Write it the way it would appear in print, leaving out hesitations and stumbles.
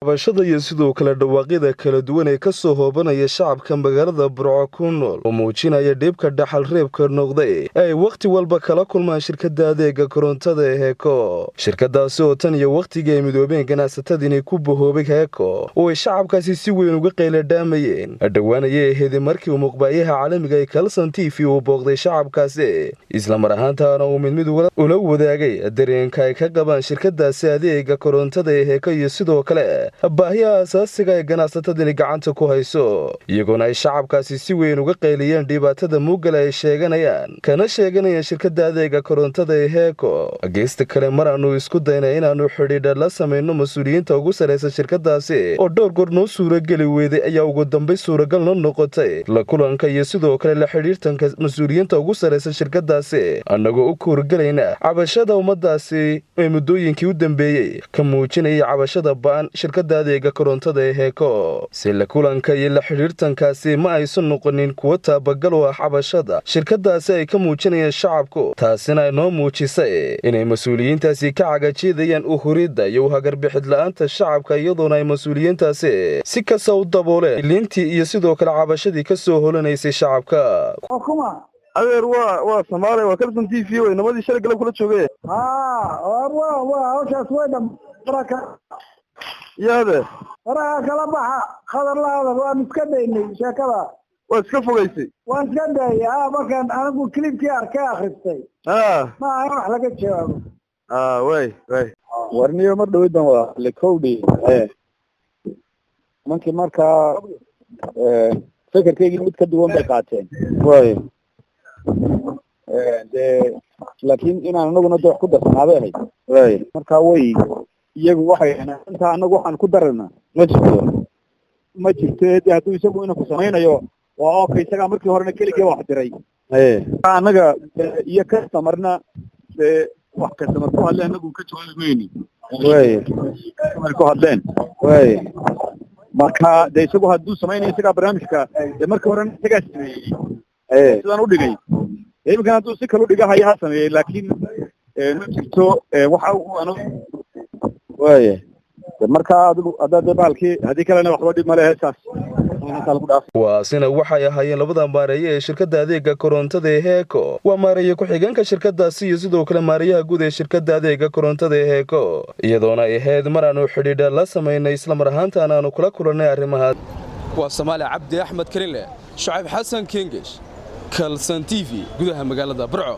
Qabashada iyo sidoo kale dhawaaqyada kala duwan ee ka soo hoobanaya shacabka magaalada Burco ku nool oo muujinaya dhibka dhaxal reebka noqday ay waqti walba kala kulmaan shirkadda adeega korontada ee Heko. Shirkadaasi oo tan iyo waqtigii ay midoobeen ganacsatadii ku bohoobay Heko oo ay shacabkaasi si weyn uga qeyladaamayeen. Dhawaanayay ahayd markii uu muqbaayaha caalamiga ee Kalson TV uu booqday shacabkaasi isla mar ahaantaana uu mid ula wadaagay dareenka ay ka qabaan shirkadaasi adeega korontada ee Heko iyo sidoo kale baahiyaha asaasiga ee ganacsatadani gacanta ku hayso iyagoona ay shacabkaasi si weyn uga qayliyeen dhibaatada muugala ay sheeganayaan kana sheeganayaan shirkadda adeega korontada ee Heko. Geesta kale mar aanu isku daynay inaanu xidhiidh la samayno mas'uuliyiinta ugu sareysa shirkadaasi oo dhowr goor noo suurageli weeday ayaa ugu dambeyn suuragal noqotay la kulanka iyo sidoo kale la xidhiidhtanka mas'uuliyiinta ugu sareysa shirkadaasi annagoo u kuurgalayna cabashada ummadaasi ee muddooyinkii u dambeeyey ka muujinayay cabashada ba'an shirkadda adeega korontada ee Heko. Si la kulanka iyo la xidhiidhtankaasi ma aysan noqonin kuwa taabagal u ah cabashada shirkadaasi ay ka muujinayaan shacabku, taasina ay noo muujisay inay mas'uuliyiintaasi ka cagajeedayaan u huridda iyo u hagarbixid la'aanta shacabka iyadoona ay mas'uuliyiintaasi si kasta u dabooleen ilintii iyo sidoo kale cabashadii ka soo holanaysay shacabka. adeer waa Soomaaliya waa Kalson TV way nabadii shalay galab kula joogay hawshaas way dhammaanaysaa yaade faraha kala baxa khadar la hadal waan iska daynay sheekada waa iska fogaysay waan iska daayay markaan anigu clipkii arkay akhristay ma aha wax laga jawaabo way warniyo mar dhawaydan waa la kowdi markaa fikirkeygii mid ka duwan bay qaateen way laakiin inaan anaguna wax ku darsanaabay ahayd way markaa way iyagu waxay inta anagu waxaan ku darana ma jirto hadduu isagu inuu ku samaynayo waa okay isagaa markii horena keligii wax diray anaga iyo customerna wax customer ku hadleen anagu ka jawaabayni ku hadleen marka de isagu hadduu samaynayo isagaa barnaamijka markii horena isagaa sameeyey sidaan u dhigay imikana hadduu si kale u dhigahayo ha sameeyey laakiin ma jirto waxa uu anu markaa adigu hadda baalkii hadii kalena waxba dhib male heesaas waasina waxay ahaayeen labada maareeye ee shirkadda adeega korontada ee Heko. Waa maareeye ku-xigeenka shirkadaasi iyo sidoo kale maareeyaha guud ee shirkadda adeega korontada ee Heko iyadoona ay ahayd mar aanu xidhiidh la samaynay isla mar ahaantaana aanu kula kulannay arrimaha. waa Soomaali Cabdi Axmed Karile Shucayb Xasan Kingish Kalson TV gudaha magaalada Burco.